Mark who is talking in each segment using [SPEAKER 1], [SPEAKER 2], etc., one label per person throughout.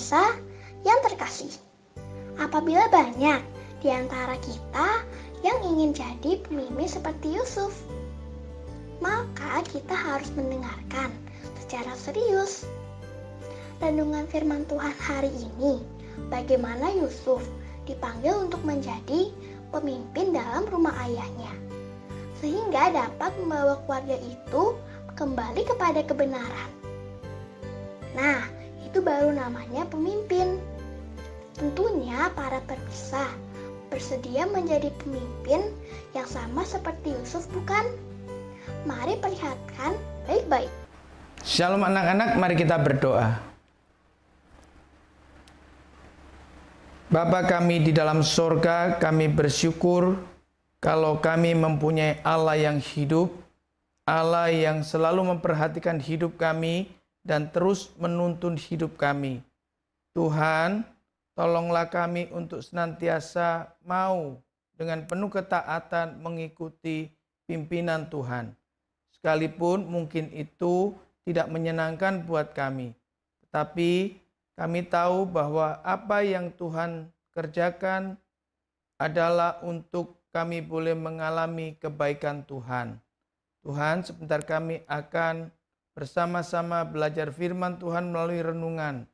[SPEAKER 1] pemirsa yang terkasih, apabila banyak di antara kita yang ingin jadi pemimpin seperti Yusuf, maka kita harus mendengarkan secara serius renungan firman Tuhan hari ini, bagaimana Yusuf dipanggil untuk menjadi pemimpin dalam rumah ayahnya, sehingga dapat membawa keluarga itu kembali kepada kebenaran. Nah, itu baru namanya pemimpin. Tentunya para pemirsa bersedia menjadi pemimpin yang sama seperti Yusuf, bukan? Mari perlihatkan baik-baik.
[SPEAKER 2] Shalom anak-anak, mari kita berdoa. Bapa kami di dalam sorga, kami bersyukur kalau kami mempunyai Allah yang hidup, Allah yang selalu memperhatikan hidup kami dan terus menuntun hidup kami. Tuhan, tolonglah kami untuk senantiasa mau dengan penuh ketaatan mengikuti pimpinan Tuhan. Sekalipun mungkin itu tidak menyenangkan buat kami. Tetapi kami tahu bahwa apa yang Tuhan kerjakan adalah untuk kami boleh mengalami kebaikan Tuhan. Tuhan, sebentar kami akan bersama-sama belajar firman Tuhan melalui renungan.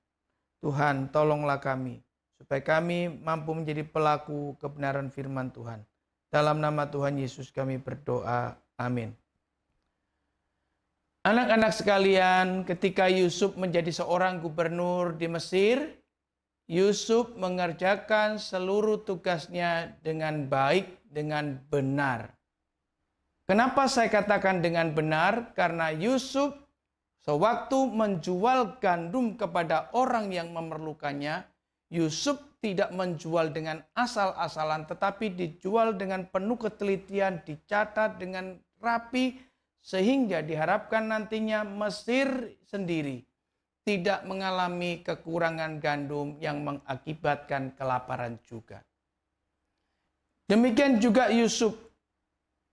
[SPEAKER 2] Tuhan, tolonglah kami, supaya kami mampu menjadi pelaku kebenaran firman Tuhan. Dalam nama Tuhan Yesus kami berdoa. Amin. Anak-anak sekalian, ketika Yusuf menjadi seorang gubernur di Mesir, Yusuf mengerjakan seluruh tugasnya dengan baik, dengan benar. Kenapa saya katakan dengan benar? Karena Yusuf sewaktu menjual gandum kepada orang yang memerlukannya, Yusuf tidak menjual dengan asal-asalan, tetapi dijual dengan penuh ketelitian, dicatat dengan rapi, sehingga diharapkan nantinya Mesir sendiri tidak mengalami kekurangan gandum yang mengakibatkan kelaparan juga. Demikian juga Yusuf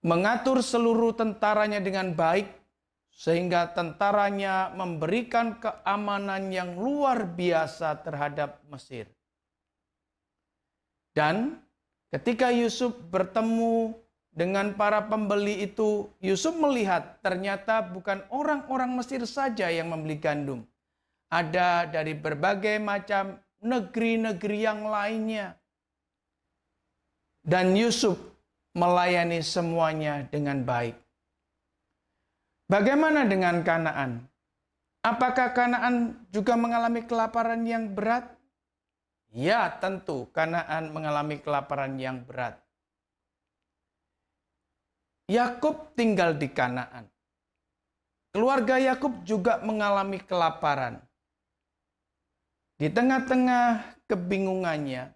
[SPEAKER 2] mengatur seluruh tentaranya dengan baik, sehingga tentaranya memberikan keamanan yang luar biasa terhadap Mesir. Dan ketika Yusuf bertemu dengan para pembeli itu, Yusuf melihat ternyata bukan orang-orang Mesir saja yang membeli gandum. Ada dari berbagai macam negeri-negeri yang lainnya. Dan Yusuf melayani semuanya dengan baik. Bagaimana dengan Kanaan? Apakah Kanaan juga mengalami kelaparan yang berat? Ya, tentu Kanaan mengalami kelaparan yang berat. Yakub tinggal di Kanaan. Keluarga Yakub juga mengalami kelaparan. Di tengah-tengah kebingungannya,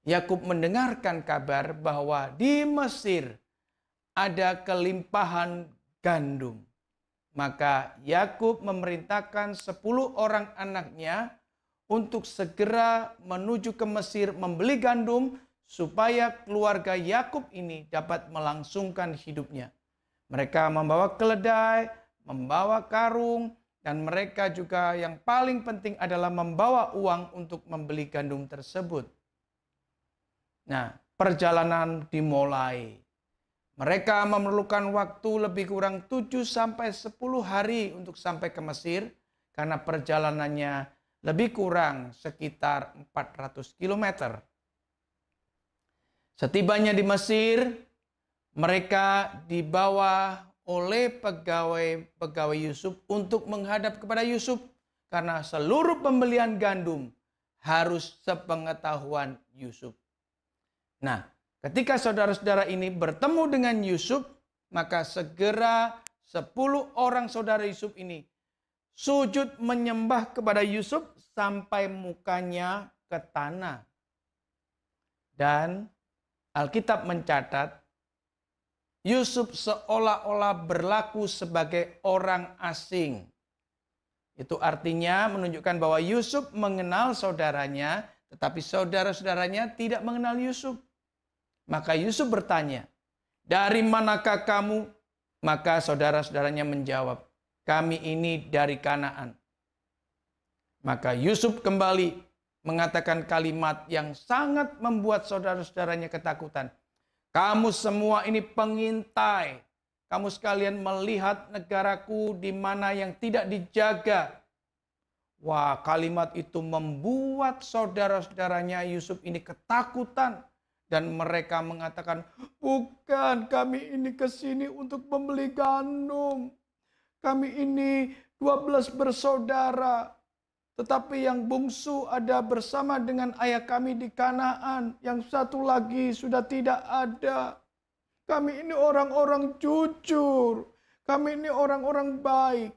[SPEAKER 2] Yakub mendengarkan kabar bahwa di Mesir ada kelimpahan gandum. Maka Yakub memerintahkan 10 orang anaknya untuk segera menuju ke Mesir membeli gandum supaya keluarga Yakub ini dapat melangsungkan hidupnya. Mereka membawa keledai, membawa karung, dan mereka juga yang paling penting adalah membawa uang untuk membeli gandum tersebut. Nah, perjalanan dimulai. Mereka memerlukan waktu lebih kurang 7-10 hari untuk sampai ke Mesir, karena perjalanannya lebih kurang sekitar 400 km. Setibanya di Mesir, mereka dibawa oleh pegawai Yusuf untuk menghadap kepada Yusuf, karena seluruh pembelian gandum harus sepengetahuan Yusuf. Nah, ketika saudara-saudara ini bertemu dengan Yusuf, maka segera 10 orang saudara Yusuf ini sujud menyembah kepada Yusuf sampai mukanya ke tanah. Dan Alkitab mencatat, Yusuf seolah-olah berlaku sebagai orang asing. Itu artinya menunjukkan bahwa Yusuf mengenal saudaranya, tetapi saudara-saudaranya tidak mengenal Yusuf. Maka Yusuf bertanya, "Dari manakah kamu?" Maka saudara-saudaranya menjawab, "Kami ini dari Kanaan." Maka Yusuf kembali mengatakan kalimat yang sangat membuat saudara-saudaranya ketakutan. Kamu semua ini pengintai. Kamu sekalian melihat negaraku di mana yang tidak dijaga. Wah, kalimat itu membuat saudara-saudaranya Yusuf ini ketakutan. Dan mereka mengatakan, bukan, kami ini ke sini untuk membeli gandum. Kami ini 12 bersaudara. Tetapi yang bungsu ada bersama dengan ayah kami di Kanaan. Yang satu lagi sudah tidak ada. Kami ini orang-orang jujur. Kami ini orang-orang baik.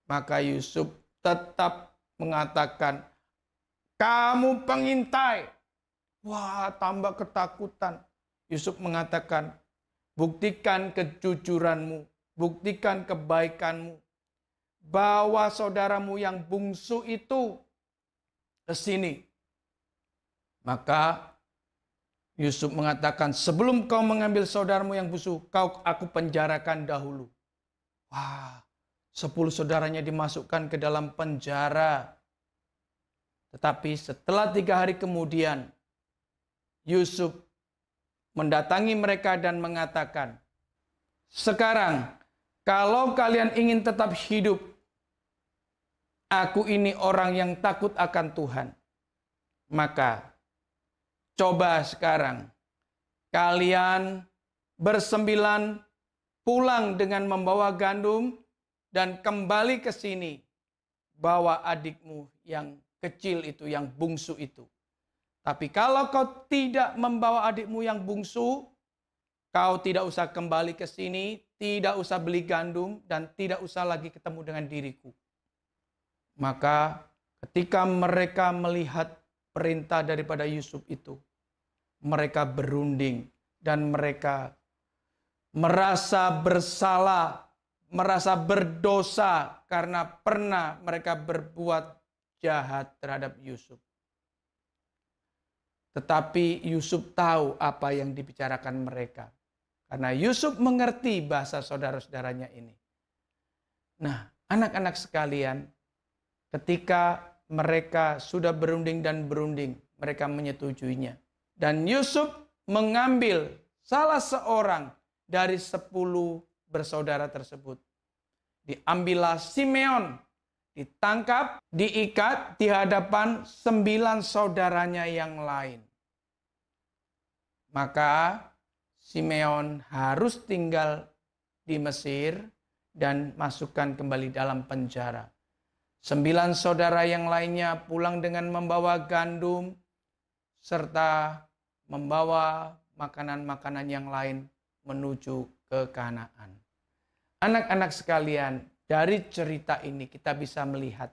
[SPEAKER 2] Maka Yusuf tetap mengatakan, kamu pengintai. Wah, tambah ketakutan. Yusuf mengatakan, buktikan kejujuranmu, buktikan kebaikanmu. Bawa saudaramu yang bungsu itu ke sini. Maka Yusuf mengatakan, sebelum kau mengambil saudaramu yang bungsu, aku penjarakan dahulu. Wah, 10 saudaranya dimasukkan ke dalam penjara. Tetapi setelah 3 hari kemudian, Yusuf mendatangi mereka dan mengatakan, sekarang kalau kalian ingin tetap hidup, aku ini orang yang takut akan Tuhan. Maka coba sekarang kalian bersembilan pulang dengan membawa gandum dan kembali ke sini. Bawa adikmu yang kecil itu, yang bungsu itu. Tapi kalau kau tidak membawa adikmu yang bungsu, kau tidak usah kembali ke sini, tidak usah beli gandum, dan tidak usah lagi ketemu dengan diriku. Maka ketika mereka melihat perintah daripada Yusuf itu, mereka berunding dan mereka merasa bersalah, merasa berdosa karena pernah mereka berbuat jahat terhadap Yusuf. Tetapi Yusuf tahu apa yang dibicarakan mereka. Karena Yusuf mengerti bahasa saudara-saudaranya ini. Nah, anak-anak sekalian, ketika mereka sudah berunding dan berunding, mereka menyetujuinya. Dan Yusuf mengambil salah seorang dari 10 bersaudara tersebut. Diambillah Simeon, ditangkap, diikat di hadapan 9 saudaranya yang lain. Maka Simeon harus tinggal di Mesir dan masukkan kembali dalam penjara. 9 saudara yang lainnya pulang dengan membawa gandum serta membawa makanan-makanan yang lain menuju ke Kanaan. Anak-anak sekalian, dari cerita ini kita bisa melihat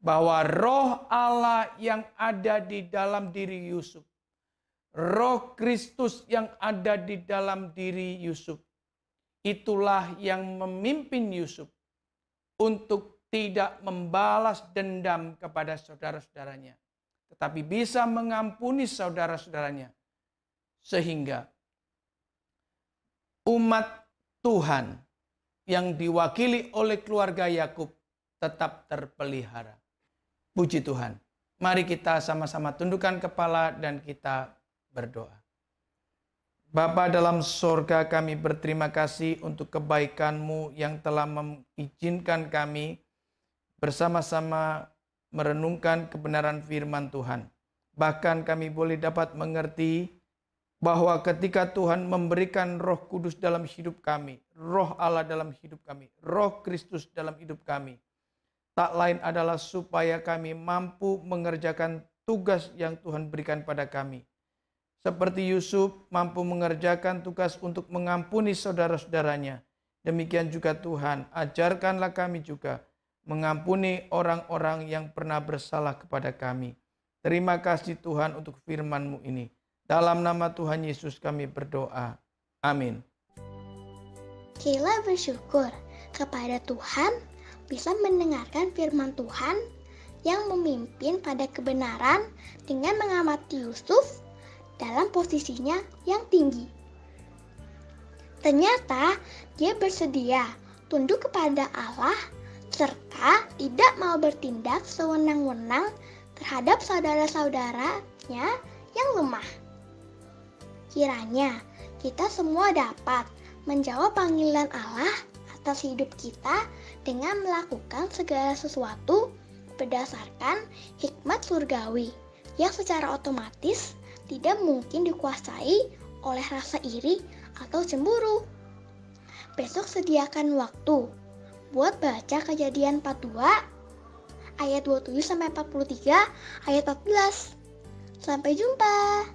[SPEAKER 2] bahwa roh Allah yang ada di dalam diri Yusuf, roh Kristus yang ada di dalam diri Yusuf, itulah yang memimpin Yusuf untuk tidak membalas dendam kepada saudara-saudaranya, tetapi bisa mengampuni saudara-saudaranya, sehingga umat Tuhan yang diwakili oleh keluarga Yakub tetap terpelihara. Puji Tuhan. Mari kita sama-sama tundukkan kepala dan kita berdoa. Bapa dalam sorga, kami berterima kasih untuk kebaikan-Mu yang telah mengizinkan kami bersama-sama merenungkan kebenaran firman Tuhan. Bahkan kami boleh dapat mengerti bahwa ketika Tuhan memberikan Roh Kudus dalam hidup kami, Roh Allah dalam hidup kami, Roh Kristus dalam hidup kami, tak lain adalah supaya kami mampu mengerjakan tugas yang Tuhan berikan pada kami. Seperti Yusuf mampu mengerjakan tugas untuk mengampuni saudara-saudaranya, demikian juga Tuhan, ajarkanlah kami juga mengampuni orang-orang yang pernah bersalah kepada kami. Terima kasih Tuhan untuk firman-Mu ini. Dalam nama Tuhan Yesus kami berdoa. Amin.
[SPEAKER 1] Sheila bersyukur kepada Tuhan bisa mendengarkan firman Tuhan yang memimpin pada kebenaran dengan mengamati Yusuf dalam posisinya yang tinggi. Ternyata dia bersedia tunduk kepada Allah serta tidak mau bertindak sewenang-wenang terhadap saudara-saudaranya yang lemah. Kiranya kita semua dapat menjawab panggilan Allah atas hidup kita dengan melakukan segala sesuatu berdasarkan hikmat surgawi yang secara otomatis tidak mungkin dikuasai oleh rasa iri atau cemburu. Besok sediakan waktu buat baca Kejadian 42 ayat 27-43 ayat 14. Sampai jumpa.